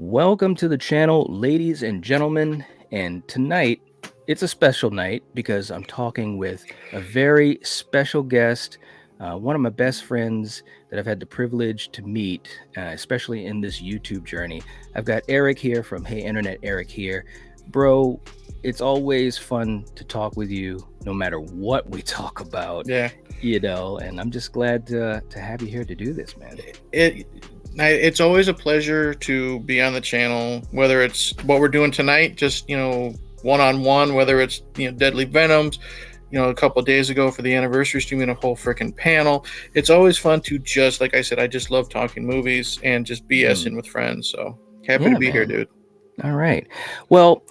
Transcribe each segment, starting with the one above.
Welcome to the channel, ladies and gentlemen. And tonight, it's a special night because I'm talking with a very special guest, one of my best friends that I've had the privilege to meet, especially in this YouTube journey. I've got Eric here from Hey Internet, Eric here. Bro, it's always fun to talk with you no matter what we talk about, Yeah, and I'm just glad to have you here to do this, man. it's always a pleasure to be on the channel. Whether it's what we're doing tonight, just one-on-one. Whether it's Deadly Venoms, a couple of days ago for the anniversary streaming a whole freaking panel. It's always fun to just, like I said, I just love talking movies and just BSing with friends. So happy to be here, dude. All right. Well,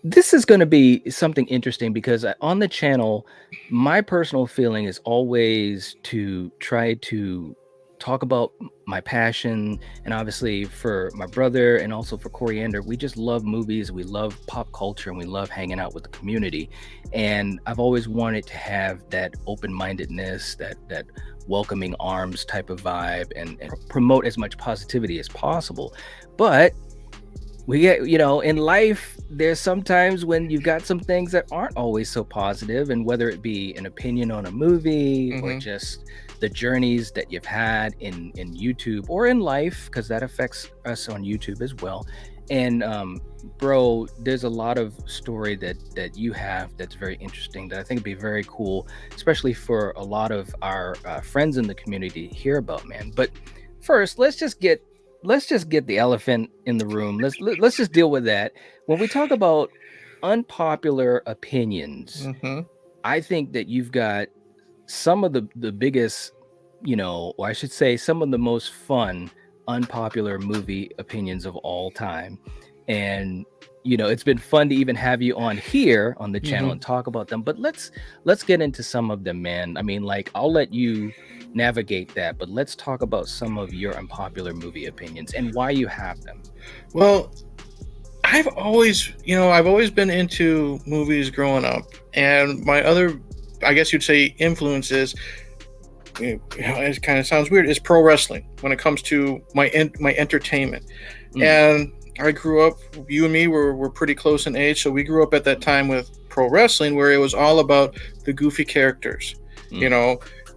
this is going to be something interesting because on the channel, my personal feeling is always to try to talk about my passion, and obviously for my brother and also for Coriander, we just love movies, we love pop culture, and we love hanging out with the community. And I've always wanted to have that open-mindedness, that welcoming arms type of vibe, and promote as much positivity as possible. But we get, in life, there's sometimes when you've got some things that aren't always so positive, and whether it be an opinion on a movie or just the journeys that you've had in YouTube or in life, because that affects us on YouTube as well. And bro, there's a lot of story that you have that's very interesting that I think would be very cool, especially for a lot of our friends in the community to hear about, man. But first, let's just get the elephant in the room. Let's just deal with that. When we talk about unpopular opinions, I think that you've got some of the biggest, or I should say some of the most fun unpopular movie opinions of all time. And it's been fun to even have you on here on the channel and talk about them. But let's get into some of them, man. I mean, like, I'll let you navigate that, but let's talk about some of your unpopular movie opinions and why you have them. Well, I've always been into movies growing up, and my other, I guess you'd say, influences, it kind of sounds weird, is pro wrestling when it comes to my entertainment. And I grew up, you and me were pretty close in age, so we grew up at that time with pro wrestling where it was all about the goofy characters.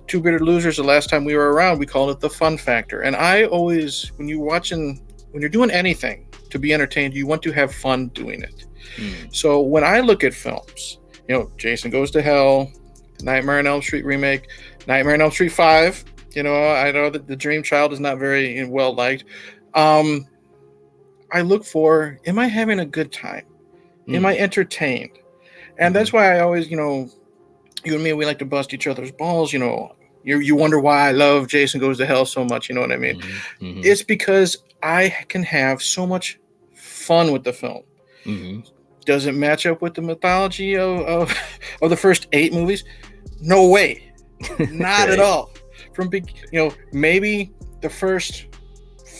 Two Bitter Losers, the last time we were around, we called it the fun factor. And I always, when you're doing anything to be entertained, you want to have fun doing it. So when I look at films, Jason Goes to Hell, Nightmare on Elm Street remake, Nightmare on Elm Street 5, I know that The Dream Child is not very well liked. I look for, am I having a good time? Am I entertained? And that's why I always, you and me, we like to bust each other's balls. You wonder why I love Jason Goes to Hell so much. You know what I mean? It's because I can have so much fun with the film. Does it match up with the mythology of the first 8 movies? No way. Not at all. From maybe the first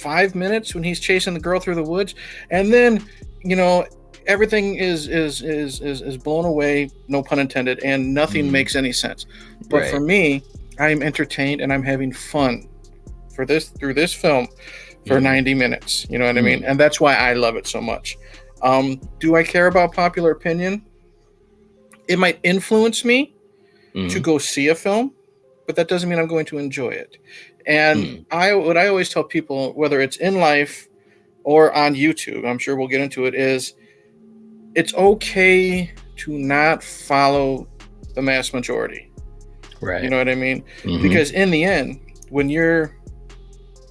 5 minutes when he's chasing the girl through the woods, and then everything is blown away, no pun intended, and nothing makes any sense. But for me, I'm entertained and I'm having fun through this film for 90 minutes. You know what I mean? And that's why I love it so much. Do I care about popular opinion? It might influence me to go see a film, but that doesn't mean I'm going to enjoy it. And what I always tell people, whether it's in life or on YouTube, I'm sure we'll get into it, is it's okay to not follow the mass majority. Right. You know what I mean? Because in the end, when you're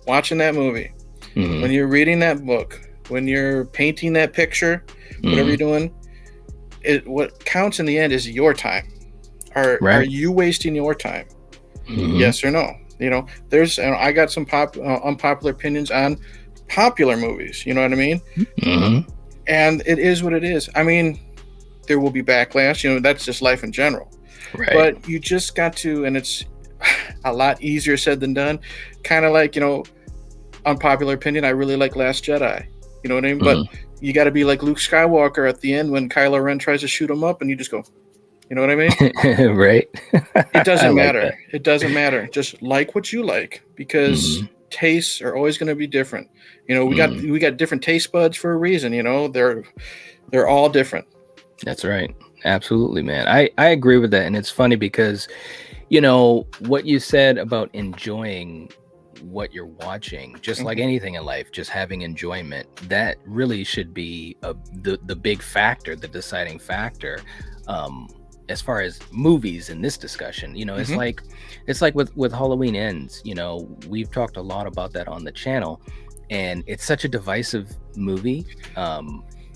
watching that movie, when you're reading that book, when you're painting that picture, whatever you're doing, what counts in the end is your time. Are you wasting your time? Yes or no? I got some unpopular opinions on popular movies. You know what I mean? And it is what it is. I mean, there will be backlash. That's just life in general. Right. But you just got to, and it's a lot easier said than done. Kind of like, unpopular opinion, I really like Last Jedi. You know what I mean? But you got to be like Luke Skywalker at the end when Kylo Ren tries to shoot him up, and you just go, you know what I mean? Right. It doesn't matter. It doesn't matter. Just like what you like, because tastes are always going to be different. Mm, We got different taste buds for a reason. They're all different. that's right. Absolutely, man. I agree with that. And it's funny because, what you said about enjoying what you're watching, just like Hmm. anything in life, just having enjoyment, that really should be the big factor, the deciding factor. Um, as far as movies in this discussion, Hmm. it's like with Halloween Ends, we've talked a lot about that on the channel, and it's such a divisive movie.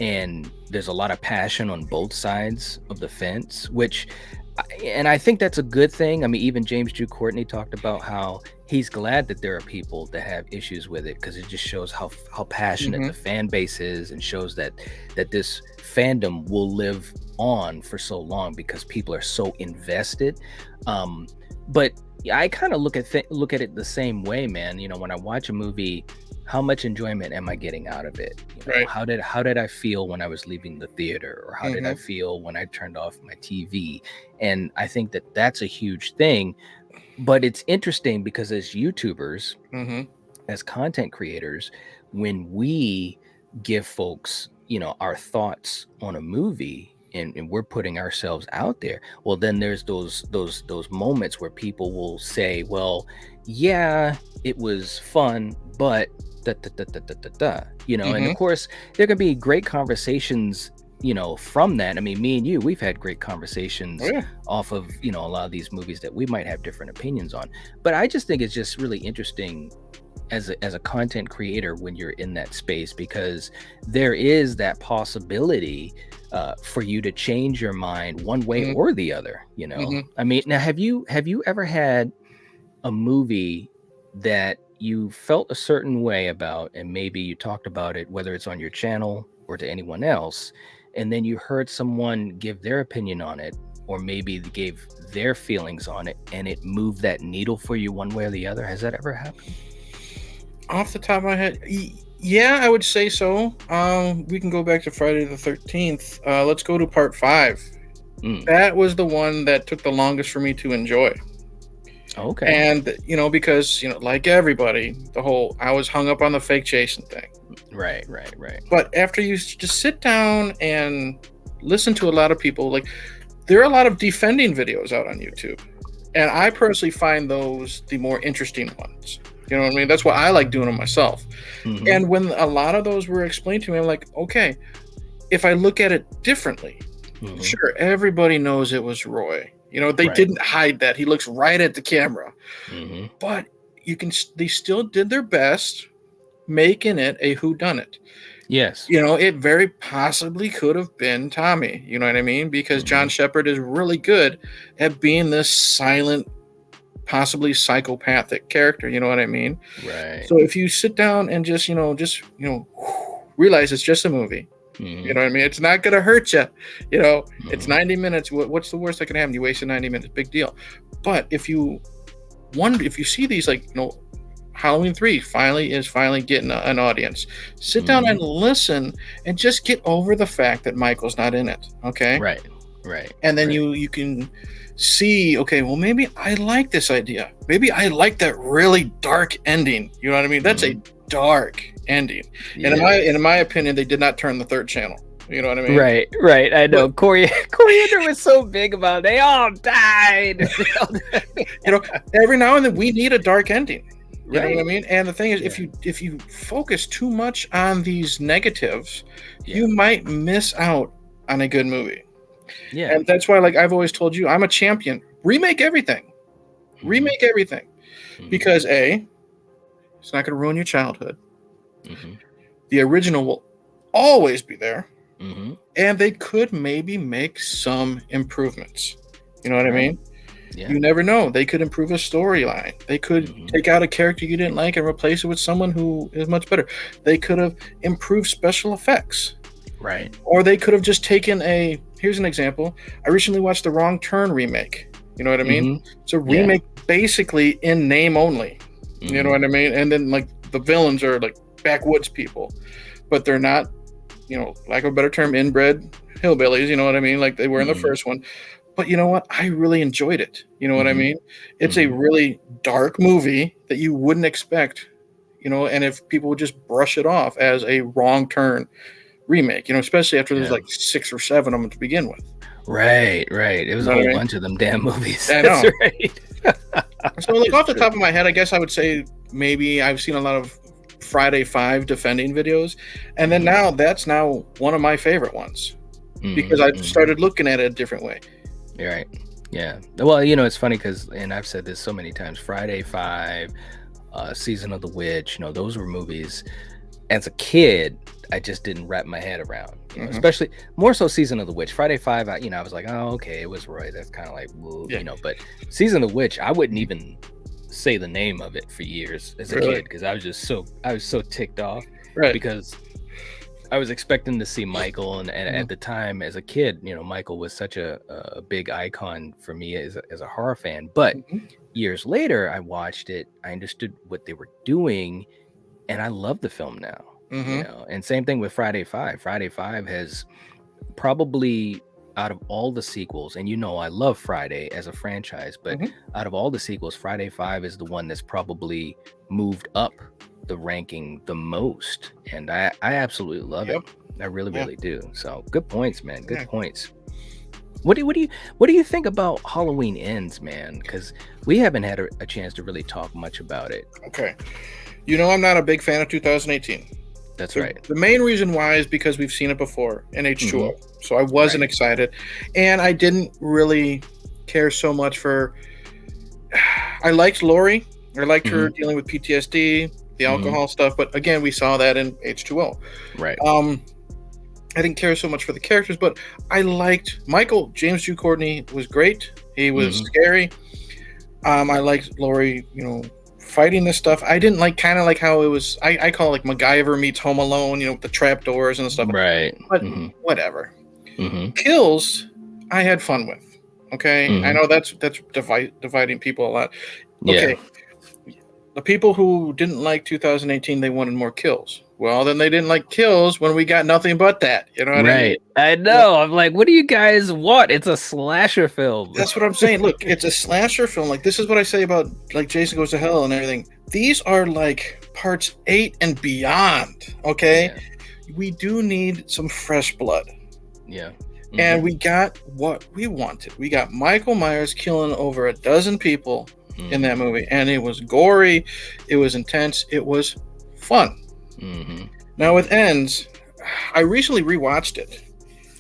And there's a lot of passion on both sides of the fence, and I think that's a good thing. I mean, even James Drew Courtney talked about how he's glad that there are people that have issues with it, because it just shows how passionate Hmm. the fan base is, and shows that this fandom will live on for so long because people are so invested. Um, but yeah, I kind of look at it the same way, man. When I watch a movie, how much enjoyment am I getting out of it? Right. How did I feel when I was leaving the theater, or how did I Hmm. feel when I turned off my TV? And I think that that's a huge thing. But it's interesting because as YouTubers, Hmm. as content creators, when we give folks, our thoughts on a movie, and we're putting ourselves out there, well, then there's those moments where people will say, well, yeah, it was fun, but da, da, da, da, da, da, da, and of Hmm. course there can be great conversations, from that. I mean, me and you, we've had great Oh conversations yeah. off of, a lot of these movies that we might have different opinions on. But I just think it's just really interesting as a content creator when you're in that space, because there is that possibility for you to change your mind one way Hmm. or the other. Hmm. I mean, now have you ever had a movie that you felt a certain way about, and maybe you talked about it, whether it's on your channel or to anyone else, and then you heard someone give their opinion on it, or maybe they gave their feelings on it, and it moved that needle for you one way or the other? Has that ever happened? Off the top of my head, yeah, I would say so. We can go back to Friday the 13th. Let's go to part 5. Mm, That was the one that took the longest for me to enjoy. okay. And, because, like everybody, the whole I was hung up on the fake Jason thing. Right, right, right. But after you just sit down and listen to a lot of people, like, there are a lot of defending videos out on YouTube. And I personally find those the more interesting ones. You know what I mean? That's why I like doing them myself. Hmm. And when a lot of those were explained to me, I'm like, okay, if I look at it differently, Hmm. sure, everybody knows it was Roy. They Right. didn't hide that. He looks right at the camera. Hmm. But they still did their best making it a whodunit. Yes. It very possibly could have been Tommy. You know what I mean? Because John Hmm. Shepard is really good at being this silent, possibly psychopathic character. You know what I mean? Right. So if you sit down and realize it's just a movie. You Hmm. know what I mean? It's not gonna hurt you. It's Hmm. 90 minutes. What's the worst that can happen? You wasted 90 minutes. Big deal. But if you see these, like, Halloween 3 finally getting an audience. Sit down Hmm. and listen and just get over the fact that Michael's not in it. Okay. Right. Right. And then Right. you can see, okay, well, maybe I like this idea. Maybe I like that really dark ending. You know what I mean? That's a Hmm. dark ending. And Yeah. in my opinion, they did not turn the third channel. You know what I mean? Right, right. I But know. Coriander was so big about it. They all died. you know, every now and then we need a dark ending. You know what I Right. mean? And the thing is, Yeah. if you focus too much on these negatives, Yeah. you might miss out on a good movie. Yeah. And that's why, like I've always told you, I'm a champion. Remake everything. Hmm. Remake everything. Hmm. Because A, it's not going to ruin your childhood. Hmm. The original will always be there. Hmm. And they could maybe make some improvements. You know what I Right. mean? Yeah. You never know. They could improve a storyline. They could Hmm. take out a character you didn't like and replace it with someone who is much better. They could have improved special effects. Right. Or they could have just taken here's an example. I recently watched the Wrong Turn remake. You know what I mean? Hmm. It's a Yeah. remake basically in name only. You know Hmm. what I mean? And then, like, the villains are like backwoods people, but they're not, lack of a better term, inbred hillbillies. You know what I mean? Like they were in the Hmm. first one. But you know what? I really enjoyed it. You know what I Hmm. mean? It's a Hmm. really dark movie that you wouldn't expect and if people would just brush it off as a wrong turn remake, especially after there's Yeah. like 6 or 7 of them to begin with. Right. It was You a know what whole I mean? bunch of them damn movies. I That's know. right. So, like, It's off the true. top of my head, I guess I would say maybe I've seen a lot of Friday 5 defending videos, and then that's now one of my favorite ones because I've started looking at it a different way. You're right. Yeah. Well, it's funny because, and I've said this so many times, Friday 5, Season of the Witch, those were movies as a kid I just didn't wrap my head around, especially more so Season of the Witch. Friday 5, I was like, oh, okay, it was Roy. That's kind of like, well, but Season of the Witch, I wouldn't even say the name of it for years as a kid because I was so ticked off because I was expecting to see Michael, and at the time as a kid, Michael was such a big icon for me as a horror fan. But years later, I watched it, I understood what they were doing, and I love the film now. And same thing with Friday 5. Friday 5 has probably, out of all the sequels, and I love Friday as a franchise, but out of all the sequels, Friday 5 is the one that's probably moved up the ranking the most, and I absolutely love it. I really do. So good points, man. Good points. What do you think about Halloween Ends, man? Because we haven't had a chance to really talk much about it. Okay. I'm not a big fan of 2018. That's right. The main reason why is because we've seen it before in H2O. So I wasn't excited. And I didn't really care so much for... I liked Laurie. I liked her dealing with PTSD, the alcohol stuff. But again, we saw that in H2O. Right. I didn't care so much for the characters, but I liked Michael. James Jude Courtney was great. He was scary. I liked Laurie, fighting this stuff. I didn't like kind of like how it was. I call it like MacGyver meets Home Alone, with the trap doors and stuff. Right. But whatever. Kills, I had fun with. Okay. I know that's dividing people a lot. Okay. The people who didn't like 2018, they wanted more kills. Well, then they didn't like kills when we got nothing but that. You know what I mean? I know. I'm like, what do you guys want? It's a slasher film. That's what I'm saying. Look, it's a slasher film. Like, this is what I say about like Jason Goes to Hell and everything. These are like parts 8 and beyond. Okay. Yeah. We do need some fresh blood. Yeah. And we got what we wanted. We got Michael Myers killing over a dozen people in that movie. And it was gory. It was intense. It was fun. Now with Ends, I recently rewatched it.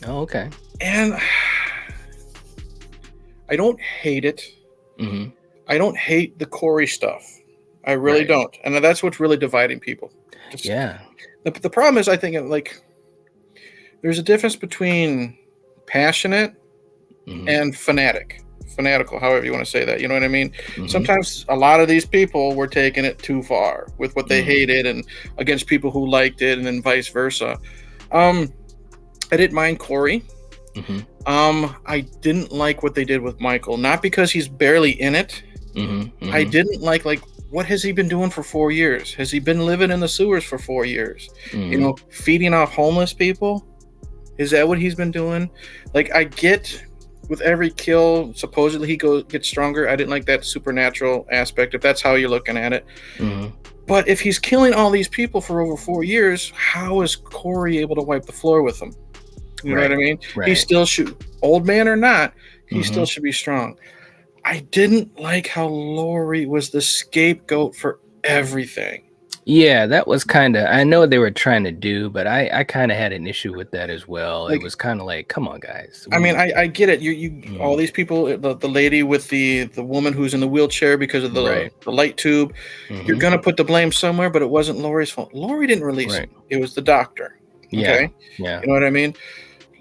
Oh, okay. And I don't hate it. I don't hate the Corey stuff. I really don't. And that's what's really dividing people. The problem is, I think, like, there's a difference between passionate and fanatical, however you want to say that. You know what I mean? Sometimes a lot of these people were taking it too far with what they hated and against people who liked it, and then vice versa. I didn't mind Corey. I didn't like what they did with Michael, not because he's barely in it. I didn't like what has he been doing for 4 years? Has he been living in the sewers for 4 years? Feeding off homeless people? Is that what he's been doing? Like, I get with every kill, supposedly he gets stronger. I didn't like that supernatural aspect, if that's how you're looking at it. But if he's killing all these people for over 4 years, how is Corey able to wipe the floor with them? You know what I mean? He still should, old man or not, he still should be strong. I didn't like how Laurie was the scapegoat for everything. Yeah, that was kind of, I know what they were trying to do, but I kind of had an issue with that as well. Like, it was kind of like, come on, guys. I mean, I get it. You all these people, the lady with the woman who's in the wheelchair because of the light tube, you're going to put the blame somewhere, but it wasn't Laurie's fault. Laurie didn't release it. It was the doctor. Okay? Yeah. You know what I mean?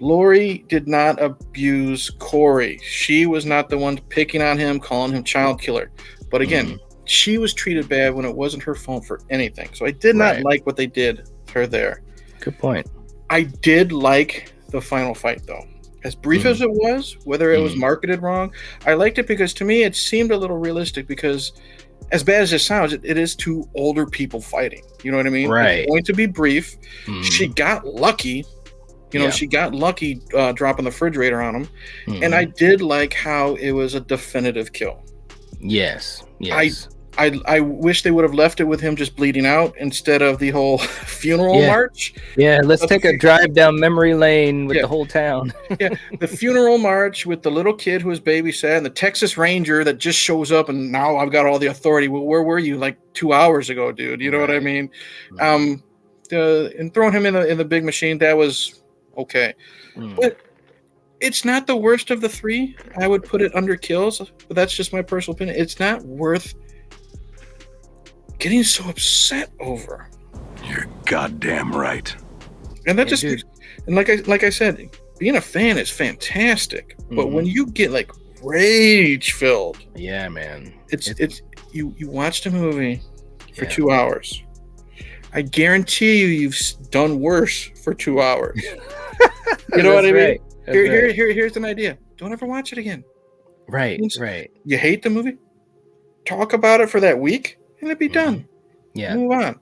Laurie did not abuse Corey. She was not the one picking on him, calling him child killer. But again, she was treated bad when it wasn't her fault for anything. So I did not like what they did to her there. Good point. I did like the final fight, though. As brief as it was, whether it was marketed wrong, I liked it because to me it seemed a little realistic, because as bad as it sounds, it is two older people fighting. You know what I mean? Right. It's going to be brief. She got lucky. She got lucky dropping the refrigerator on him. And I did like how it was a definitive kill. Yes. I wish they would have left it with him just bleeding out instead of the whole funeral Yeah. march. Yeah, let's take a drive down memory lane with Yeah, the whole town. yeah, the funeral march with the little kid who was babysat and the Texas Ranger that just shows up and now I've got all the authority. Well, where were you like 2 hours ago, dude? You know what I Right. mean? Mhm. And throwing him in the big machine, that was okay, Mm. but it's not the worst of the three. I would put it under Kills, but that's just my personal opinion. It's not worth getting so upset over. You're goddamn right. And that Yeah, just dude. and like I said, being a fan is fantastic, but when Mhm. you get like rage filled, Yeah, man. it's you watched a movie for Yeah. 2 hours. I guarantee you've done worse for 2 hours. You know what I That's mean? right. That's right. Here's an idea. Don't ever watch it again. Right, right. You hate the movie? Talk about it for that week and it'd be done. Mhm. Yeah. Move on.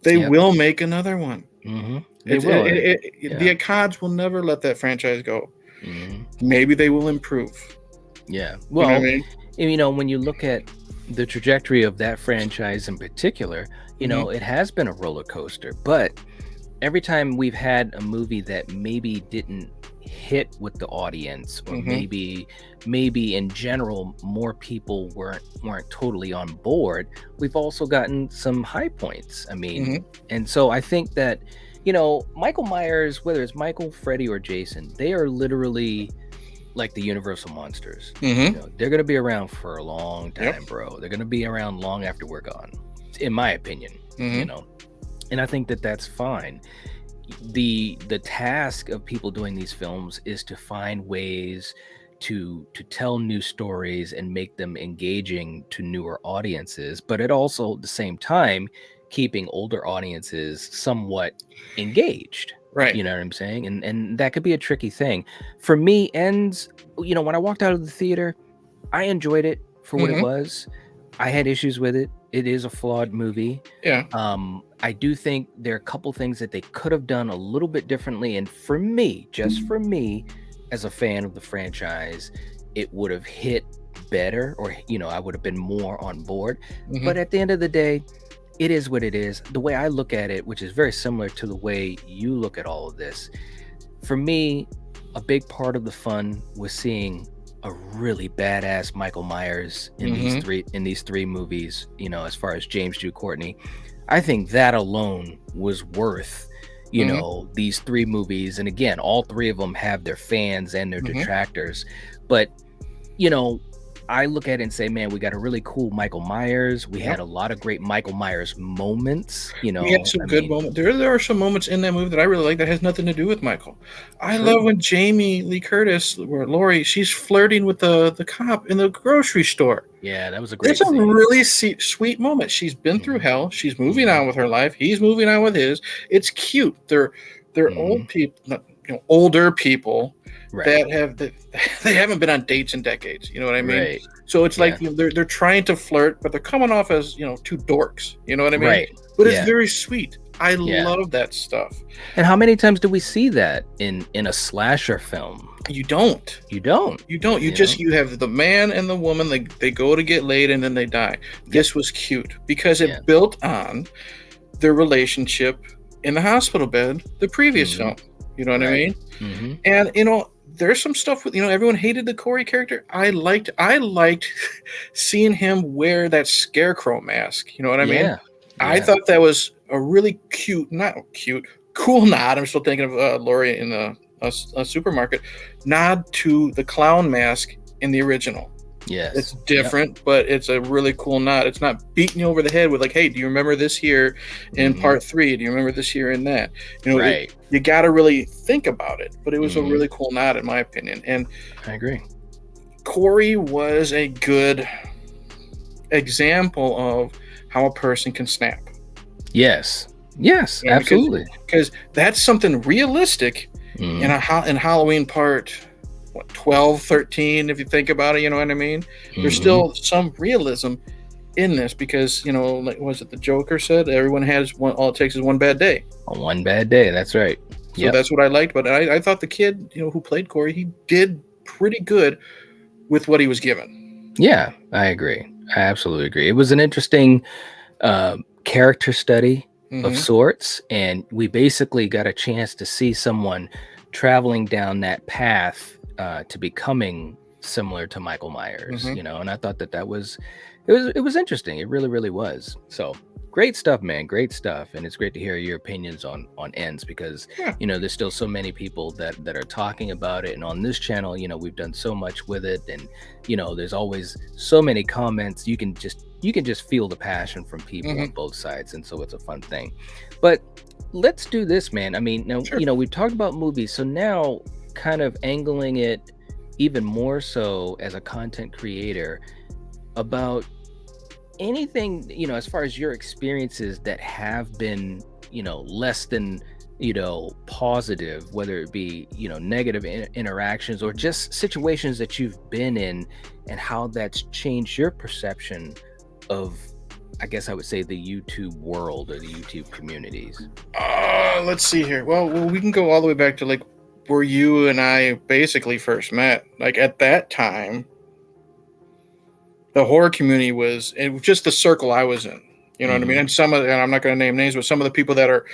They Yep. will make another one. Mhm. They will. Yeah. The Akkads will never let that franchise go. Mhm. Maybe they will improve. Yeah. You know what I Well, mean? when you look at the trajectory of that franchise in particular, it has been a roller coaster. But every time we've had a movie that maybe didn't hit with the audience, or maybe in general more people weren't totally on board, we've also gotten some high points. I mean, and so I think that Michael Myers, whether it's Michael, Freddy, or Jason, they are literally like the universal monsters. They're going to be around for a long time. Yep. Bro, they're going to be around long after we're gone, in my opinion. And I think that that's fine. The task of people doing these films is to find ways to tell new stories and make them engaging to newer audiences, but at also the same time keeping older audiences somewhat engaged. Right. You know what I'm saying? And that could be a tricky thing. For me, Ends, when I walked out of the theater, I enjoyed it for what it was. I had issues with it. It is a flawed movie. Yeah. I do think there are a couple things that they could have done a little bit differently. And for me, just for me, as a fan of the franchise, it would have hit better, or I would have been more on board. But at the end of the day, it is what it is. The way I look at it, which is very similar to the way you look at all of this, for me, a big part of the fun was seeing a really badass Michael Myers in these three movies. As far as James Jude Courtney, I think that alone was worth these three movies. And again, all three of them have their fans and their detractors, but I look at it and say, man, we got a really cool Michael Myers. We had a lot of great Michael Myers moments. We had some good moments. There are some moments in that movie that I really like that has nothing to do with Michael. I love when Jamie Lee Curtis, or Laurie, she's flirting with the cop in the grocery store. Yeah, that was a great It's a scene. really sweet moment. She's been through hell. She's moving on with her life. He's moving on with his. It's cute. They're old people, older people. Right. They haven't been on dates in decades. You know what I mean? Right. So it's like they're trying to flirt, but they're coming off as two dorks. You know what I mean? Right. But it's very sweet. I love that stuff. And how many times do we see that in a slasher film? You don't. You don't. You have the man and the woman. They go to get laid and then they die. This was cute because it built on their relationship in the hospital bed, the previous film. You know what I mean? And there's some stuff with everyone hated the Corey character. I liked seeing him wear that scarecrow mask. You know what I mean? I thought that was a really cool nod. I'm still thinking of Laurie in a supermarket nod to the clown mask in the original. Yes, it's different, but it's a really cool nod. It's not beating you over the head with like, hey, do you remember this here in part 3? Do you remember this here in that? Right. You got to really think about it, but it was a really cool nod in my opinion. And I agree. Corey was a good example of how a person can snap. Yes, absolutely. Because that's something realistic in Halloween part 12, 13, if you think about it, you know what I mean? There's still some realism in this because, like, was it the Joker said, everyone has all it takes is one bad day. One bad day, that's right. So that's what I liked, but I thought the kid, who played Corey, he did pretty good with what he was given. Yeah, I agree. I absolutely agree. It was an interesting character study of Mm-hmm. sorts, and we basically got a chance to see someone traveling down that path to becoming similar to Michael Myers, Mm-hmm. and I thought it was interesting. It really, really was. So great stuff, man. Great stuff, and it's great to hear your opinions on ends because Yeah. there's still so many people that are talking about it, and on this channel, we've done so much with it, and there's always so many comments. You can just feel the passion from people on Mm-hmm. both sides, and so it's a fun thing. But let's do this, man. I mean, now, Sure. we've talked about movies, so now kind of angling it even more so as a content creator about anything, as far as your experiences that have been, less than, positive, whether it be, negative interactions or just situations that you've been in and how that's changed your perception of, I guess I would say, the YouTube world or the YouTube communities. Let's see here. Well, we can go all the way back to like where you and I basically first met. Like at that time, the horror community it was just the circle I was in. You know what I mean? And I'm not going to name names, but some of the people that are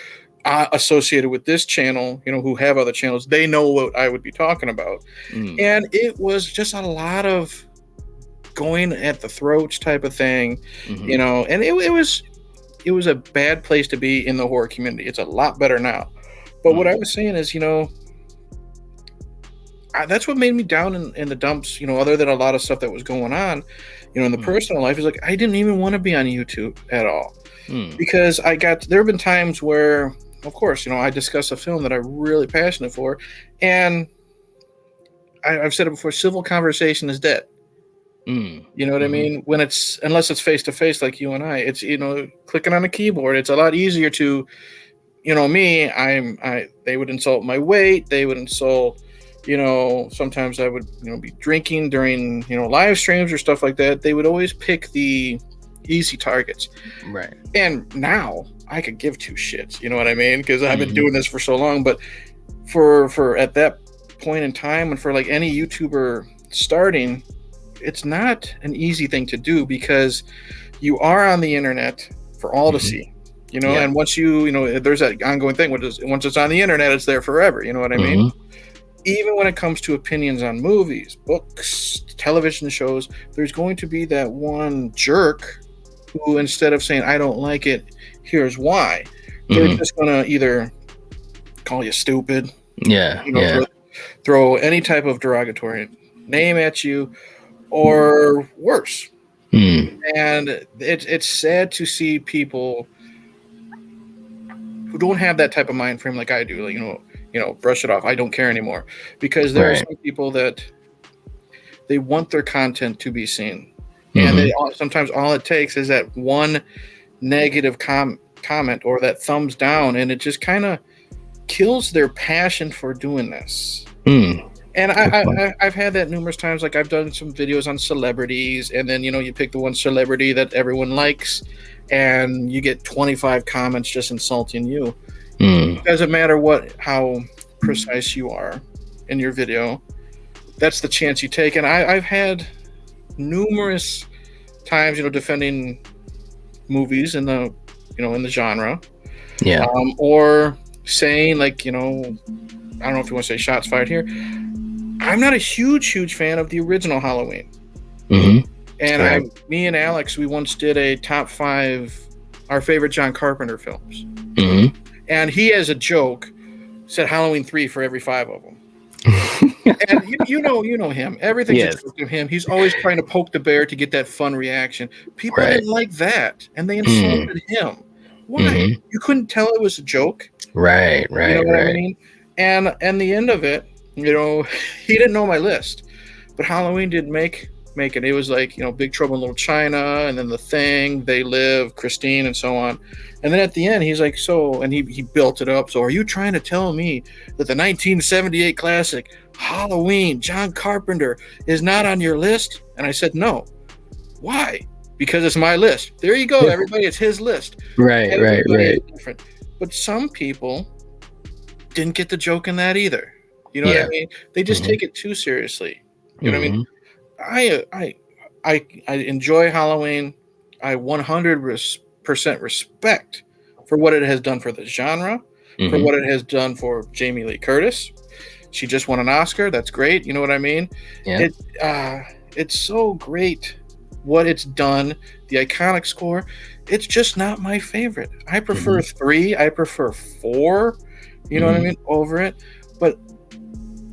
associated with this channel, who have other channels, they know what I would be talking about. Mm, And it was just a lot of going at the throats type of thing, mhm, and it was a bad place to be in the horror community. It's a lot better now. But what I mm, was saying is, that's what made me down in the dumps, other than a lot of stuff that was going on, in the mm, personal life, is like I didn't even want to be on YouTube at all. mm, Because there have been times where, of course, I discuss a film that I'm really passionate for, and I've said it before, civil conversation is dead. mm, You know what I mhm, mean? Unless it's face to face like you and I, it's clicking on a keyboard. It's a lot easier to, me. They would insult my weight. They would insult, sometimes I would, be drinking during, live streams or stuff like that. They would always pick the easy targets. right. And now I could give two shits. You know what I mean? Because I've been Mhm, doing this for so long. But for at that point in time, and for like any YouTuber starting, it's not an easy thing to do because you are on the internet for all to mhm, see. yeah. And once there's that ongoing thing. Once it's on the internet, it's there forever. You know what I mean? Mhm, Even when it comes to opinions on movies, books, television shows, there's going to be that one jerk who, instead of saying, I don't like it, here's why, they're mhm, just going to either call you stupid, yeah, yeah. throw any type of derogatory name at you, or worse. Mm, And it's sad to see people who don't have that type of mind frame like I do, like, brush it off. I don't care anymore. Because there are right. some people that they want their content to be seen. And Mhm, sometimes all it takes is that one negative comment or that thumbs down, and it just kind of kills their passion for doing this. mm, And good point. I've had that numerous times. Like I've done some videos on celebrities, and then you pick the one celebrity that everyone likes, and you get 25 comments just insulting you. Mm, It doesn't matter how precise you are in your video. That's the chance you take. And I've had numerous times, defending movies in the genre, yeah. or saying like, I don't know if you want to say shots fired here. I'm not a huge fan of the original Halloween. Mhm, And right. me and Alex, we once did a top 5 our favorite John Carpenter films. Mhm. And he, as a joke, said Halloween 3 for every 5 of them. And you know him. Everything's a Yes, joke to him. He's always trying to poke the bear to get that fun reaction. People right. didn't like that, and they Mm, insulted him. Why? mhm. You couldn't tell it was a joke. Right, You know right, what I right. mean? And the end of it, he didn't know my list, but Halloween did make it. It was like Big Trouble in Little China, and then The Thing, They Live, Christine, and so on. And then at the end, he's like, so, and he built it up. So, are you trying to tell me that the 1978 classic Halloween, John Carpenter, is not on your list? And I said, no. Why? Because it's my list. There you go, everybody. It's his list. Right, right, Everybody is right. different. But some people didn't get the joke in that either. You know what I Yeah. mean? They just Mhm, take it too seriously. You know what I mean? mhm, I I enjoy Halloween. I 100% respect for what it has done for the genre, for what it has done for Jamie Lee Curtis. She just won an Oscar. That's great. You know what I mean? Yeah. It's so great what it's done. The iconic score. It's just not my favorite. I prefer 3. I prefer 4. You know what I mean? Over it. But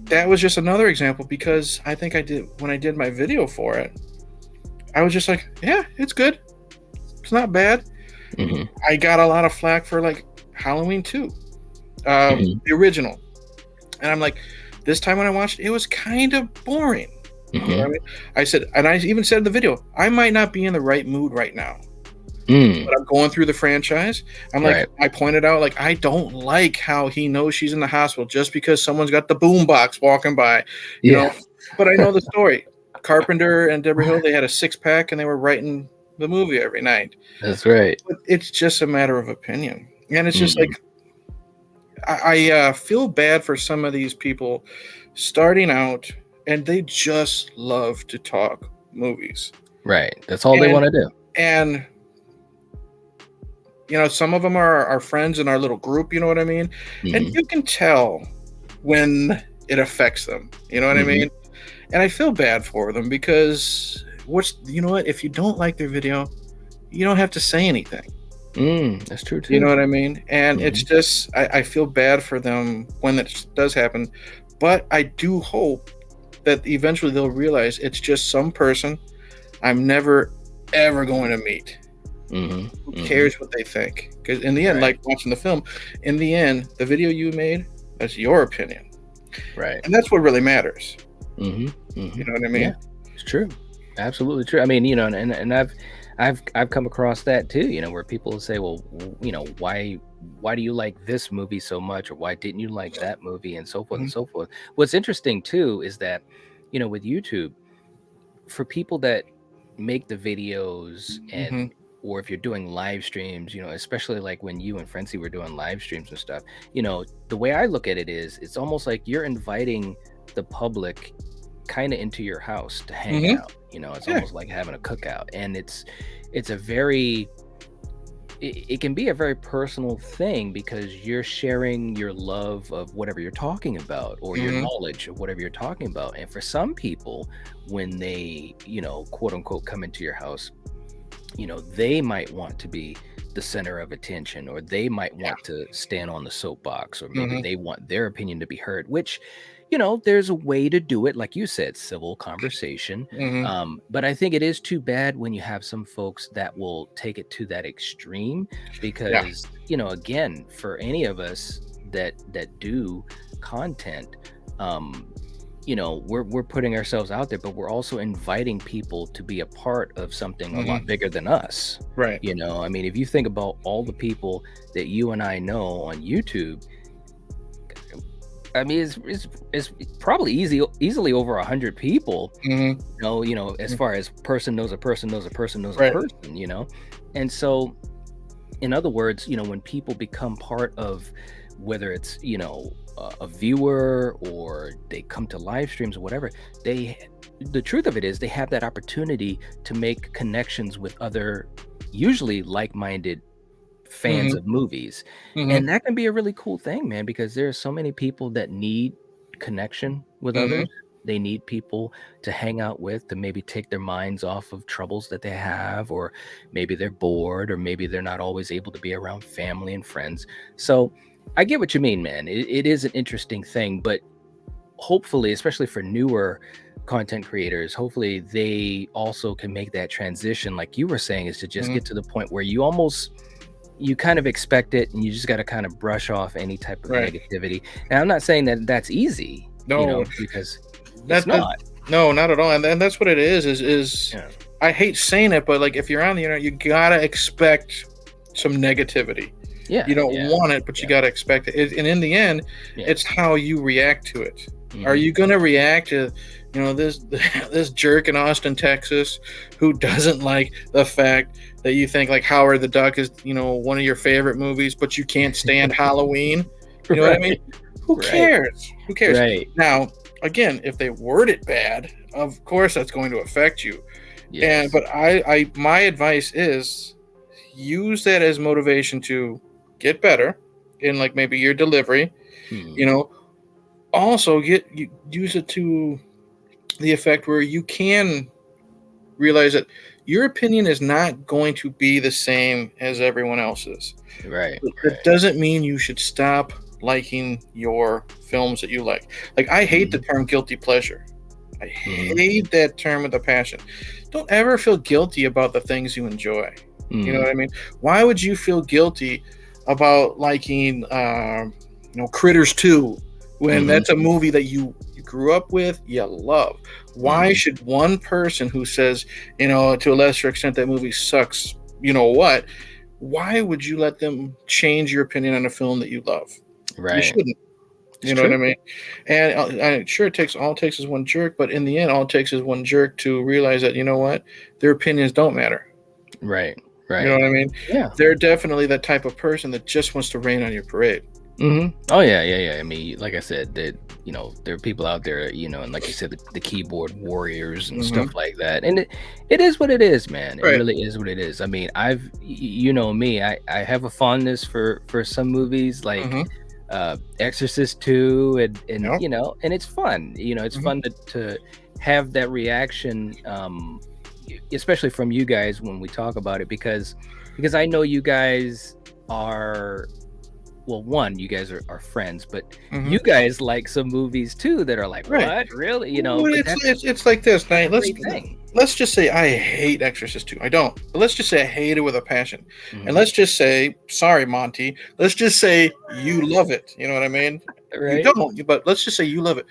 that was just another example because I think when I did my video for it, I was just like, yeah, it's good. It's not bad. I got a lot of flack for like Halloween 2, the original. And I'm like, this time when I watched it, it was kind of boring. You know what I mean? I said, and I even said in the video, I might not be in the right mood right now. But I'm going through the franchise. I'm like, I pointed out, like, I don't like how he knows she's in the hospital just because someone's got the boombox walking by. You know, but I know the story. Carpenter and Deborah Hill, they had a 6-pack and they were writing the movie every night. That's right. But it's just a matter of opinion. And it's just like, I feel bad for some of these people starting out and they just love to talk movies. Right. That's all they want to do. And, you know, some of them are our friends in our little group, you know what I mean? And you can tell when it affects them, you know what I mean? And I feel bad for them because you know what? If you don't like their video, you don't have to say anything. That's true too. You know what I mean? And it's just, I feel bad for them when that does happen. But I do hope that eventually they'll realize it's just some person I'm never, ever going to meet. Who cares what they think? Because in the end, like watching the film, in the end, the video you made, that's your opinion. Right. And that's what really matters. You know what I mean? Yeah, it's true. Absolutely true. I mean, you know, and I've come across that too, you know, where people say, well, you know, why do you like this movie so much, or why didn't you like that movie, and so forth and so forth. What's interesting too is that, you know, with YouTube, for people that make the videos and or if you're doing live streams, you know, especially like when you and Frenzy were doing live streams and stuff, you know, the way I look at it is it's almost like you're inviting the public kind of into your house to hang out. You know, it's almost like having a cookout, and it's a very, it can be a very personal thing because you're sharing your love of whatever you're talking about, or your knowledge of whatever you're talking about. And for some people, when they, you know, quote unquote, come into your house, you know, they might want to be the center of attention, or they might want to stand on the soapbox, or maybe they want their opinion to be heard, which, you know, there's a way to do it, like you said, civil conversation. But I think it is too bad when you have some folks that will take it to that extreme, because you know, again, for any of us that do content, you know, we're putting ourselves out there, but we're also inviting people to be a part of something a lot bigger than us. Right. You know, I mean, if you think about all the people that you and I know on YouTube, I mean, it's probably easily over 100 people. You know, as far as person knows a person knows a person knows a person, you know. And so, in other words, you know, when people become part of, whether it's, you know, a viewer, or they come to live streams or whatever, the truth of it is they have that opportunity to make connections with other, usually like-minded fans of movies. And that can be a really cool thing, man, because there are so many people that need connection with others. They need people to hang out with, to maybe take their minds off of troubles that they have, or maybe they're bored, or maybe they're not always able to be around family and friends. So I get what you mean, man. It is an interesting thing, but hopefully, especially for newer content creators, hopefully they also can make that transition, like you were saying, is to just get to the point where you kind of expect it, and you just got to kind of brush off any type of negativity. And I'm not saying that that's easy, you know, because that's not. No, not at all. And that's what it is. I hate saying it, but like if you're on the internet, you gotta expect some negativity. You don't want it, but you gotta expect it. And in the end, it's how you react to it. Are you gonna react to, you know, this jerk in Austin, Texas, who doesn't like the fact that you think like Howard the Duck is, you know, one of your favorite movies, but you can't stand Halloween? You know what I mean? Who cares? Who cares? Now, again, if they word it bad, of course that's going to affect you. Yes. But I my advice is use that as motivation to get better in like maybe your delivery. Hmm. You know, also use it to the effect where you can realize that your opinion is not going to be the same as everyone else's. Right. That Right. doesn't mean you should stop liking your films that you like. Like I hate the Hmm. term guilty pleasure. I Hmm. hate that term with a passion. Don't ever feel guilty about the things you enjoy. You know Hmm. what I mean? Why would you feel guilty about liking, Critters 2 when Hmm. that's a movie that you grew up with, you love? Why Hmm. should one person who says, to a lesser extent that movie sucks, you know what? Why would you let them change your opinion on a film that you love? You Right. shouldn't. It's You know what I true. mean? And sure, all it takes is one jerk, but in the end, all it takes is one jerk to realize that their opinions don't matter. Right. You know Right. what I mean? Yeah. They're definitely that type of person that just wants to rain on your parade. Oh yeah, yeah, yeah. I mean, like I said, that there are people out there, and like you said, the keyboard warriors and Hmm. stuff like that. And it is what it is, man. It Right. really is what it is. I mean, you know me, I have a fondness for some movies like Hmm. Exorcist 2, and Yep. and it's fun. It's Hmm. fun to have that reaction, especially from you guys when we talk about it, because I know you guys are, well, one, you guys are friends, but Hmm. you guys like some movies too that are like, Right. what, really? Well, But it's like this. Now, that's a great thing. let's just say I hate Exorcist 2. I don't. But let's just say I hate it with a passion. And Hmm. let's just say, sorry, Monty. Let's just say you love it. You know what I mean? You Right. don't, but let's just say you love it.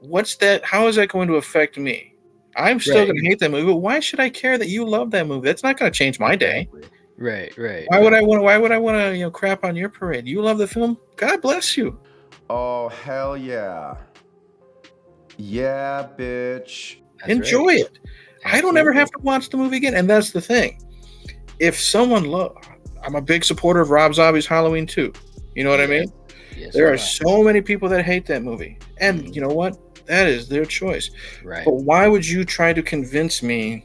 What's that? How is that going to affect me? I'm still Right. going to hate that movie, but why should I care that you love that movie? That's not going to change my day. Exactly. Right. Right. Why would I Right. want? Why would I want to, crap on your parade? You love the film. God bless you. Oh, hell yeah. Yeah, bitch. That's right. Enjoy it. I don't ever have Absolutely. to watch the movie again, and that's the thing. If someone I'm a big supporter of Rob Zombie's Halloween 2. You know what I Yes. mean? Yes, There you are are. so many people that hate that movie, and you Mhm. know what? That is their choice. Right. But why would you try to convince me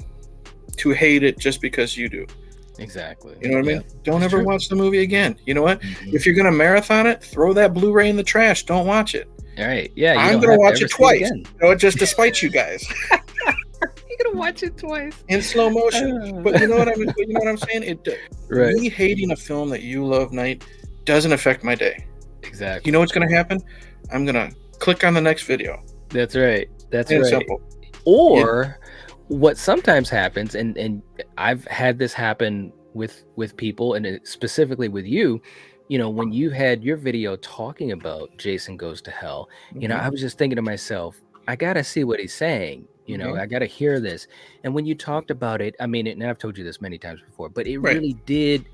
to hate it just because you do? Exactly. You know what I Yeah. mean? Don't It's ever true. watch the movie again. You know what? Hmm. If you're gonna marathon it, throw that Blu-ray in the trash. Don't watch it. All right. Yeah. You I'm don't gonna have to watch ever it see it twice. again. Just to spite you guys You're gonna watch it twice. in slow motion. But you know what I mean? You know what I'm saying? Right. Me hating a film that you love, Night, doesn't affect my day. You know Exactly. what's gonna happen? I'm gonna click on the next video. That's right. That's Plain and right. simple. You, Or what sometimes happens, and I've had this happen with people, and specifically with you, when you had your video talking about Jason Goes to Hell, mhm, I was just thinking to myself, I gotta see what he's saying. mhm, I gotta hear this. And when you talked about it, I mean, and I've told you this many times before, but it right. really did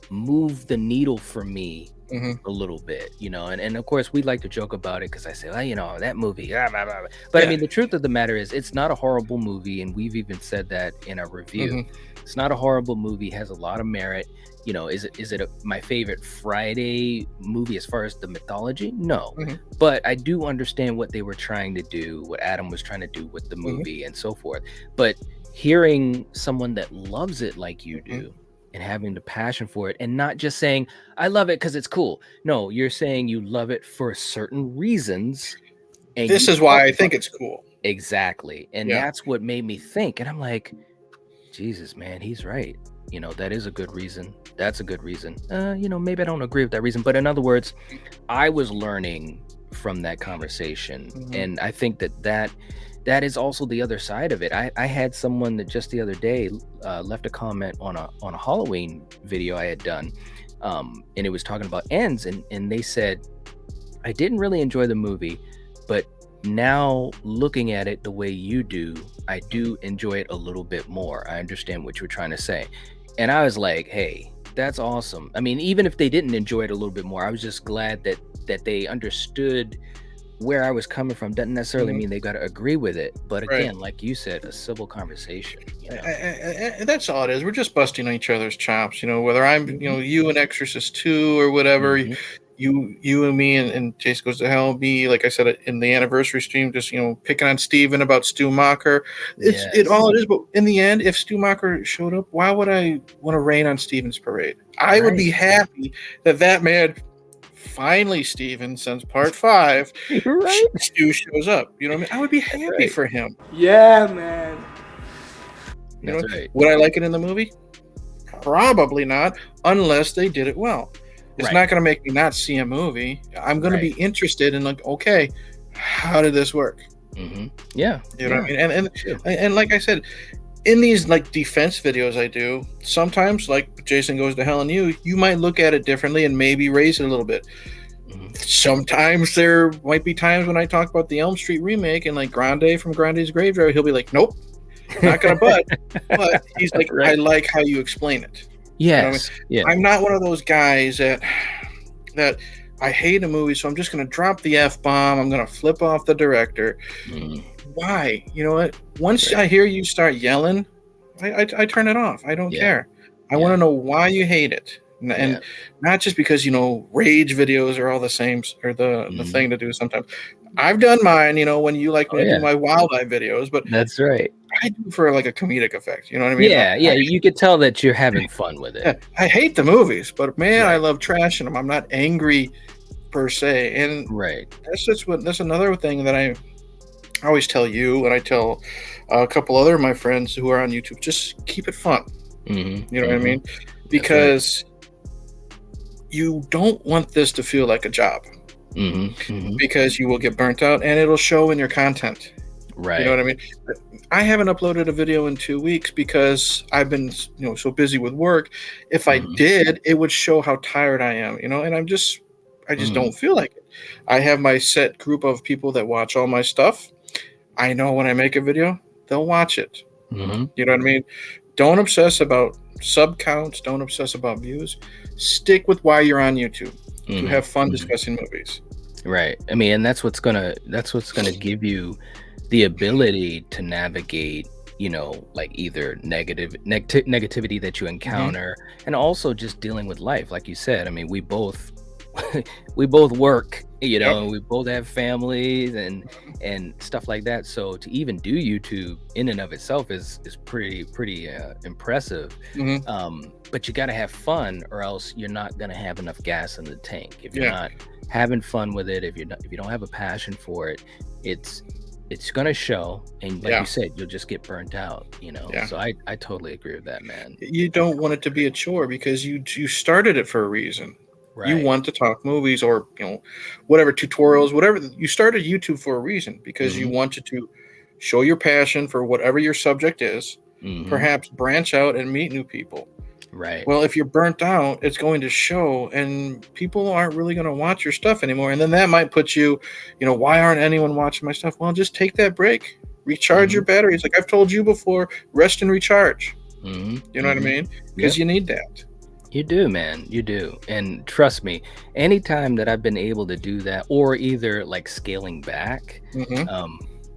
move the needle for me Mhm, a little bit, and of course we like to joke about it because I say, well, that movie, blah, blah, blah. But I yeah. mean, the truth of the matter is it's not a horrible movie, and we've even said that in our review. Mhm, It's not a horrible movie, has a lot of merit. Is it my favorite Friday movie as far as the mythology? No, mhm, but I do understand what they were trying to do, what Adam was trying to do with the mhm, movie and so forth. But hearing someone that loves it like you mhm. do, and having the passion for it, and not just saying I love it because it's cool. No, you're saying you love it for certain reasons, and This you is talk why I about think it's cool. exactly. And Yeah. that's what made me think. And I'm like, Jesus, man, he's right. That is a good reason. That's a good reason. Maybe I don't agree with that reason, but in other words, I was learning from that conversation, Mhm, and I think that is also the other side of it. I had someone that just the other day left a comment on a Halloween video I had done, and it was talking about ends, and they said, I didn't really enjoy the movie, but now looking at it the way you do, I mhm. do enjoy it a little bit more. I understand what you're trying to say. And I was like, hey, that's awesome. I mean, even if they didn't enjoy it a little bit more, I was just glad that they understood where I was coming from. Doesn't necessarily Mhm. mean they got to agree with it. But Right. again, like you said, a civil conversation. That's all it is. We're just busting each other's chops, whether I'm, Hmm. you and Exorcist 2 or whatever. Hmm. you and me and Jason Goes to Hell, me, like I said in the anniversary stream, just picking on Steven about Stu Macher. It Yes. all it is, but in the end, if Stu Macher showed up, why would I want to rain on Steven's parade? I would be happy that man finally, Steven, since part 5, Right. Stu shows up. You know what I mean? I would be happy for him. Yeah, man. That's right. Would I like it in the movie? Probably not, unless they did it well. It's not going to make me not see a movie. I'm going to be interested in, like, okay, how did this work? Yeah. You know what I mean? And like I said, in these like defense videos I do, sometimes like Jason Goes to Hell and you might look at it differently and maybe raise it a little bit. Sometimes there might be times when I talk about the Elm Street remake and like Grande from Grande's Graveyard, he'll be like, nope, not gonna but he's like, I like how you explain it. Yes. You know what I mean? I'm not one of those guys that I hate a movie, so I'm just gonna drop the F-bomb, I'm gonna flip off the director. Why? You know what? Once I hear you start yelling, I turn it off. I don't care. I want to know why you hate it. And not just because, rage videos are all the same or the thing to do sometimes. I've done mine, when you like me to do my wildlife videos, but that's right. I do for like a comedic effect. You know what I mean? Yeah, you could tell that you're having fun with it. I hate the movies, but man, I love trashing them. I'm not angry per se. And that's another thing that I always tell you, and I tell a couple other of my friends who are on YouTube, just keep it fun. You know what I mean? Because you don't want this to feel like a job. Because you will get burnt out and it'll show in your content. Right. You know what I mean? I haven't uploaded a video in 2 weeks because I've been, so busy with work. If I did, it would show how tired I am, and I just don't feel like it. I have my set group of people that watch all my stuff. I know when I make a video, they'll watch it. You know what I mean? Don't obsess about sub counts. Don't obsess about views. Stick with why you're on YouTube to have fun discussing movies. Right. I mean, and that's what's gonna give you the ability to navigate, like either negativity that you encounter, and also just dealing with life. Like you said, I mean, we both work, and we both have families and stuff like that. So to even do YouTube in and of itself is pretty impressive. But you got to have fun, or else you're not going to have enough gas in the tank. If you're not having fun with it, if you don't have a passion for it, it's going to show. And like you said, you'll just get burnt out. So I totally agree with that, man. You don't want it to be a chore because you started it for a reason. Right. You want to talk movies or whatever, tutorials, whatever. You started YouTube for a reason because you wanted to show your passion for whatever your subject is, perhaps branch out and meet new people. Right. Well, if you're burnt out, it's going to show, and people aren't really going to watch your stuff anymore. And then that might put you, why aren't anyone watching my stuff? Well, just take that break, recharge your batteries. Like I've told you before, rest and recharge. You know what I mean? Because you need that. You do, man. You do. And trust me, anytime that I've been able to do that, or either like scaling back,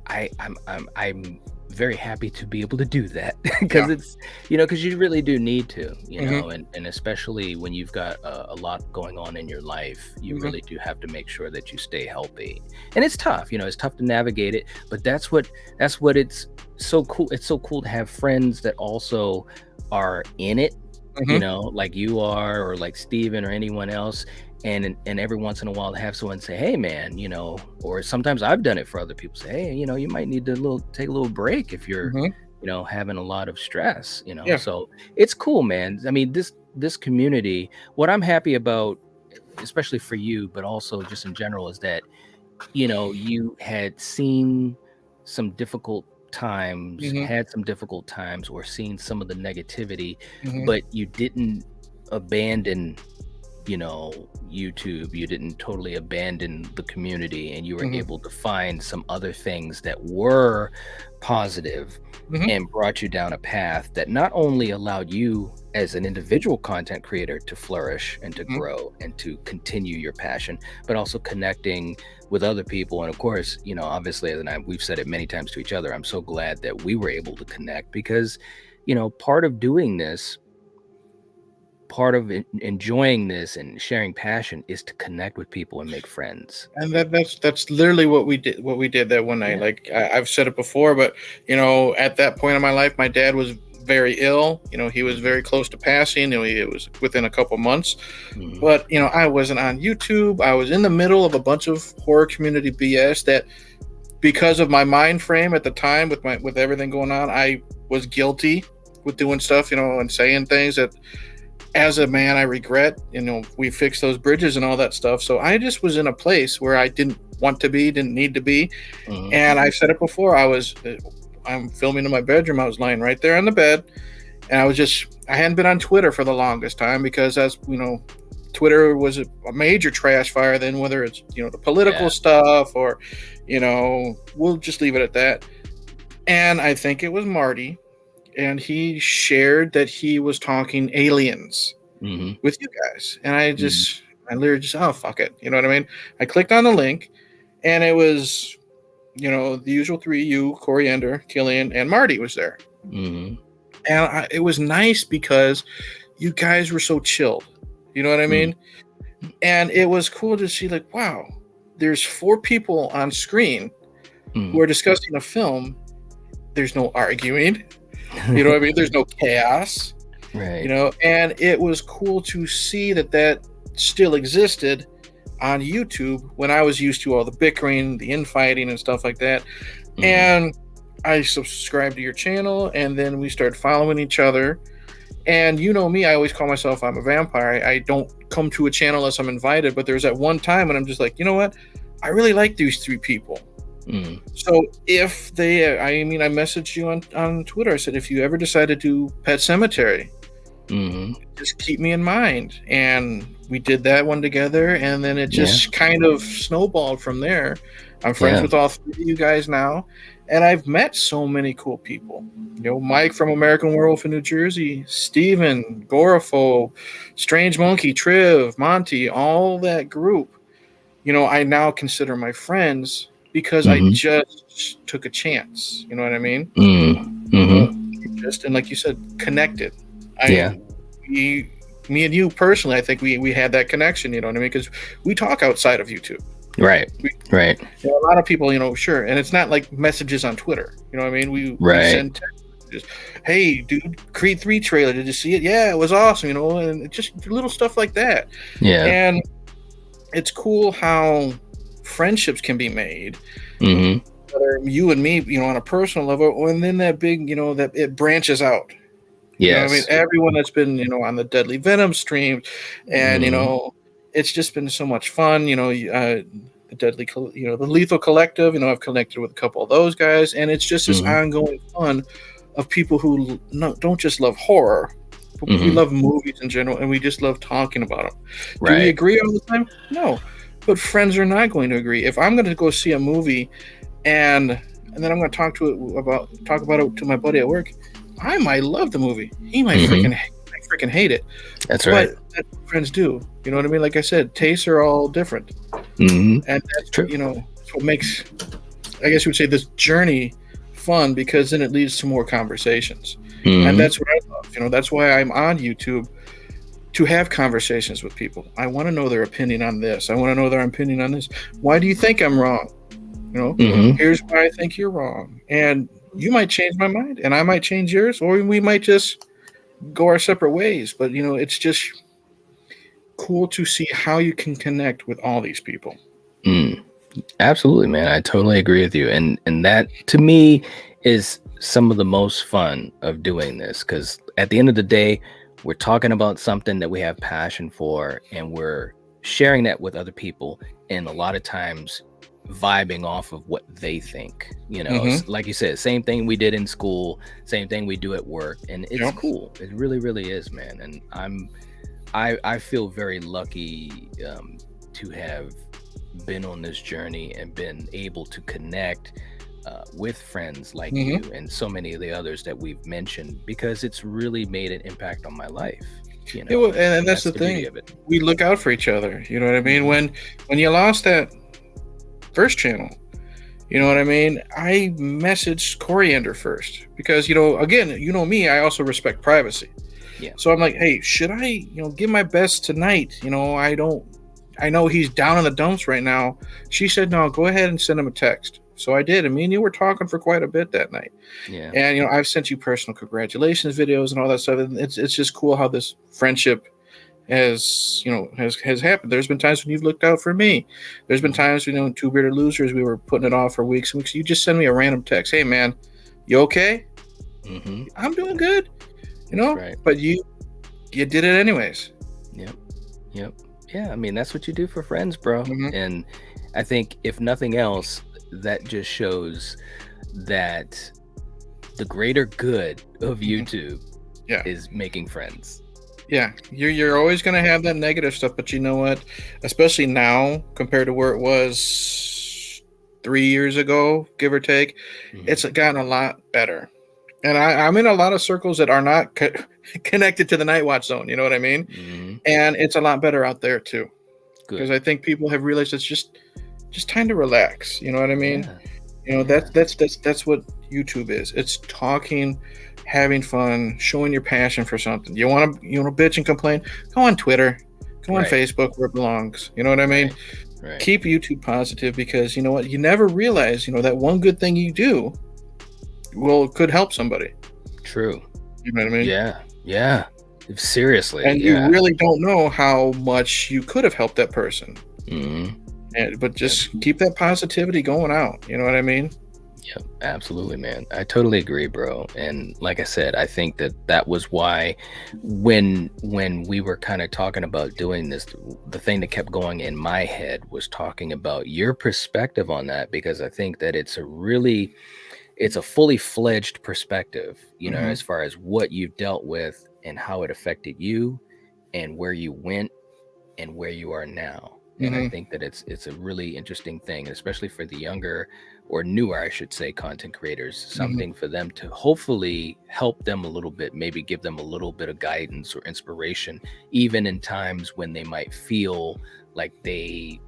I'm very happy to be able to do that because it's, because you really do need to, and especially when you've got a lot going on in your life, you really do have to make sure that you stay healthy. And it's tough, it's tough to navigate it, but that's what it's so cool. It's so cool to have friends that also are in it. Like you are, or like Steven or anyone else, and every once in a while to have someone say, hey man, or sometimes I've done it for other people, say, hey, you might need to take a little break if you're having a lot of stress, so it's cool, man. I mean, this community, what I'm happy about, especially for you, but also just in general, is that you had seen some difficult times, had some difficult times, or seen some of the negativity, but you didn't abandon YouTube. You didn't totally abandon the community, and you were able to find some other things that were positive and brought you down a path that not only allowed you as an individual content creator to flourish and to grow and to continue your passion, but also connecting with other people. And of course, obviously, and we've said it many times to each other, I'm so glad that we were able to connect because, part of doing this part of enjoying this and sharing passion is to connect with people and make friends. And that's literally what we did. What we did that one night. Yeah. Like I've said it before, but at that point in my life, my dad was very ill. He was very close to passing. It was within a couple months. Mhm. But I wasn't on YouTube. I was in the middle of a bunch of horror community BS that, because of my mind frame at the time, with everything going on, I was guilty with doing stuff, and saying things that, as a man, I regret. We fixed those bridges and all that stuff. So I just was in a place where I didn't want to be, didn't need to be. Mhm. And I've said it before. I'm filming in my bedroom. I was lying right there on the bed, and I hadn't been on Twitter for the longest time because, as Twitter was a major trash fire then, whether it's the political stuff or we'll just leave it at that. And I think it was Marty, and he shared that he was talking aliens Mhm. with you guys, and I literally just, oh, fuck it, you know what I mean? I clicked on the link, and it was the usual three: you, Coriander, Killian, and Marty was there. Mhm. And it was nice because you guys were so chilled. You know what I mean? And it was cool to see, like, wow, there's 4 people on screen who are discussing a film. There's no arguing. You know what I mean? There's no chaos. Right. And it was cool to see that still existed on YouTube when I was used to all the bickering, the infighting, and stuff like that. Mhm. And I subscribed to your channel, and then we started following each other. And me, I always call myself, I'm a vampire. I don't come to a channel unless I'm invited. But there's that one time when I'm just like, you know what? I really like these 3 people. Mhm. So if I messaged you on Twitter. I said, if you ever decide to do Pet Cemetery, Mhm. just keep me in mind. And we did that one together, and then it just kind of snowballed from there. I'm friends with all 3 of you guys now, and I've met so many cool people. Mike from American Werewolf in New Jersey, Steven, Gorapho, Strange Monkey, Triv, Monty, all that group. I now consider my friends because I just took a chance. You know what I mean? And like you said, connected. Me and you personally, I think we had that connection, you know what I mean? Because we talk outside of YouTube. Right. Right. A lot of people, sure. And it's not like messages on Twitter. You know what I mean? We send text messages. Hey, dude, Creed 3 trailer. Did you see it? Yeah, it was awesome, and just little stuff like that. Yeah. And it's cool how friendships can be made. Whether you and me, on a personal level, and then that big, that it branches out. Yes. Everyone that's been, on the Deadly Venom stream, and it's just been so much fun. The the Lethal Collective. I've connected with a couple of those guys, and it's just this ongoing fun of people who don't just love horror, but we love movies in general, and we just love talking about them. Do we agree all the time? No, but friends are not going to agree. If I'm going to go see a movie, and then I'm going to talk about it to my buddy at work, I might love the movie. He might freaking hate it. That's right. But that's what friends do. You know what I mean? Like I said, tastes are all different. And that's true. It's what makes, I guess you would say, this journey fun, because then it leads to more conversations. And that's what I love. That's why I'm on YouTube, to have conversations with people. I want to know their opinion on this. I want to know their opinion on this. Why do you think I'm wrong? Here's why I think you're wrong. And you might change my mind, and I might change yours, or we might just go our separate ways. But it's just cool to see how you can connect with all these people. Absolutely, man. I totally agree with you. And that, to me, is some of the most fun of doing this, because at the end of the day, we're talking about something that we have passion for, and we're sharing that with other people, and a lot of times vibing off of what they think. Like you said, same thing we did in school, same thing we do at work, and it's cool. It really, really is, man. And I feel very lucky to have been on this journey and been able to connect with friends like you and so many of the others that we've mentioned, because it's really made an impact on my life. And that's the thing. We look out for each other. You know what I mean? When you lost that first channel, you know what I mean? I messaged Coriander first because, again, me, I also respect privacy. Yeah. So I'm like, hey, should I, give my best tonight? I know he's down in the dumps right now. She said, no, go ahead and send him a text. So I did. And me and you were talking for quite a bit that night. Yeah. And, I've sent you personal congratulations videos and all that stuff. And it's just cool how this friendship has happened. There's been times when you've looked out for me. There's been times, Two Bearded Losers, we were putting it off for weeks and weeks. You just send me a random text. Hey, man, you okay? Mm-hmm. I'm doing good. Right. But you did it anyways. Yep. Yeah, I mean, that's what you do for friends, bro. Mhm. And I think if nothing else, that just shows that the greater good of YouTube Yeah. is making friends. Yeah, you're always going to have that negative stuff, but you know what? Especially now compared to where it was 3 years ago, give or take, it's gotten a lot better. And I'm in a lot of circles that are not connected to the Night Watch zone. You know what I mean? Mm-hmm. And it's a lot better out there too, because Good. I think people have realized it's just time to relax. You know what I mean? Yeah. That's what YouTube is. It's talking, having fun, showing your passion for something. You want to bitch and complain? Go on Twitter, go on Right. Facebook where it belongs. You know what I mean? Right. Keep YouTube positive, because you know what? You never realize that one good thing you do could help somebody. True. You know what I mean? Yeah. Seriously. And you really don't know how much you could have helped that person. Mm-hmm. But just keep that positivity going out. You know what I mean? Yep, absolutely, man. I totally agree, bro. And like I said, I think that was why when we were kind of talking about doing this, the thing that kept going in my head was talking about your perspective on that, because I think that it's a fully fledged perspective, as far as what you've dealt with and how it affected you and where you went and where you are now. And I think that it's a really interesting thing, especially for the younger or newer, I should say, content creators, something for them to hopefully help them a little bit, maybe give them a little bit of guidance or inspiration, even in times when they might feel like they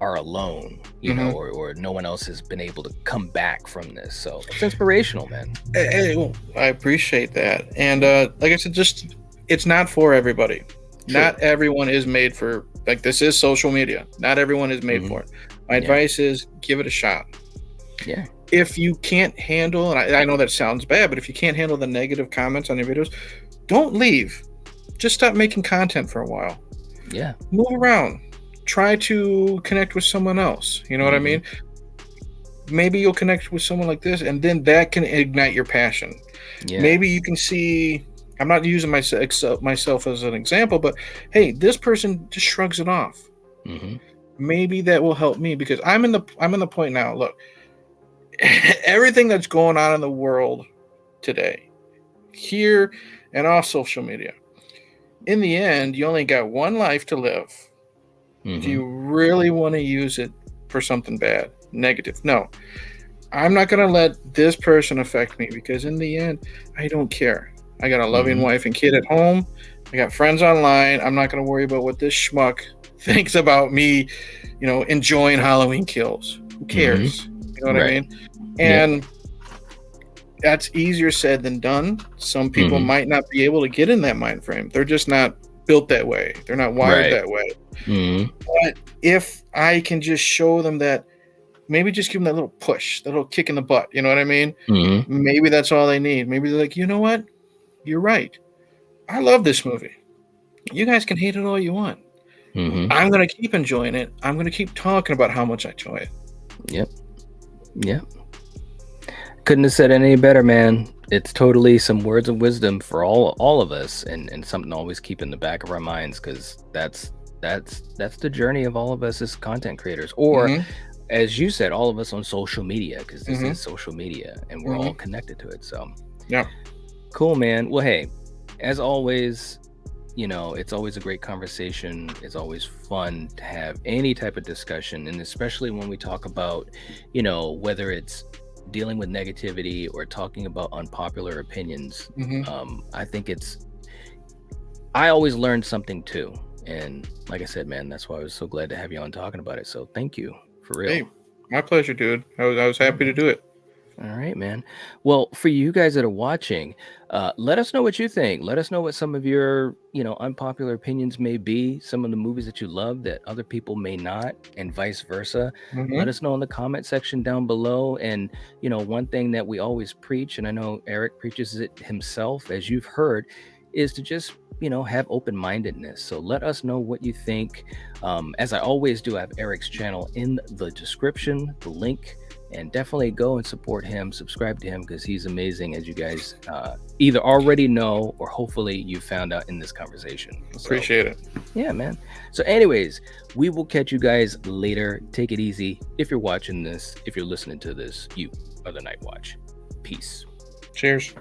are alone, or no one else has been able to come back from this. So it's inspirational, man. Well, I appreciate that. And like I said, it's not for everybody. True. Not everyone is made for, this is social media. Not everyone is made for it. My advice is give it a shot. Yeah. If you can't handle, and I know that sounds bad, but if you can't handle the negative comments on your videos, don't leave. Just stop making content for a while. Yeah. Move around. Try to connect with someone else. You know what I mean? Maybe you'll connect with someone like this, and then that can ignite your passion. Yeah. Maybe you can see, I'm not using myself as an example, but hey, this person just shrugs it off. Maybe that will help me, because I'm in the point now. Look, everything that's going on in the world today, here and off social media, in the end, you only got one life to live. Do you really want to use it for something bad, negative? No. I'm not going to let this person affect me, because in the end, I don't care. I got a loving wife and kid at home. I got friends online. I'm not going to worry about what this schmuck thinks about me, enjoying Halloween kills. Who cares? You know what I mean? And that's easier said than done. Some people might not be able to get in that mind frame. They're just not built that way. They're not wired that way. But if I can just show them that, maybe just give them that little push, that little kick in the butt. You know what I mean? Maybe that's all they need. Maybe they're like, you know what? You're right. I love this movie. You guys can hate it all you want. I'm going to keep enjoying it. I'm going to keep talking about how much I enjoy it. Yep. Couldn't have said it any better, man. It's totally some words of wisdom for all of us, and something to always keep in the back of our minds, because that's the journey of all of us as content creators, or as you said, all of us on social media, because this is social media and we're all connected to it. So yeah, cool, man. Well, hey, as always, it's always a great conversation. It's always fun to have any type of discussion, and especially when we talk about, whether it's dealing with negativity or talking about unpopular opinions. I think I always learned something too. And like I said, man, that's why I was so glad to have you on talking about it. So thank you, for real. Hey, my pleasure, dude. I was happy to do it. All right, man. Well, for you guys that are watching, let us know what you think. Let us know what some of your, unpopular opinions may be, some of the movies that you love that other people may not, and vice versa. Let Mm-hmm. us know in the comment section down below. And, one thing that we always preach, and I know Eric preaches it himself, as you've heard, is to just, have open-mindedness. So let us know what you think. As I always do, I have Eric's channel in the description, the link, and definitely go and support him, subscribe to him, because he's amazing, as you guys either already know or hopefully you found out in this conversation. Appreciate it. Yeah, man. So anyways, we will catch you guys later. Take it easy. If you're watching this, if you're listening to this, you are the Night Watch. Peace. Cheers.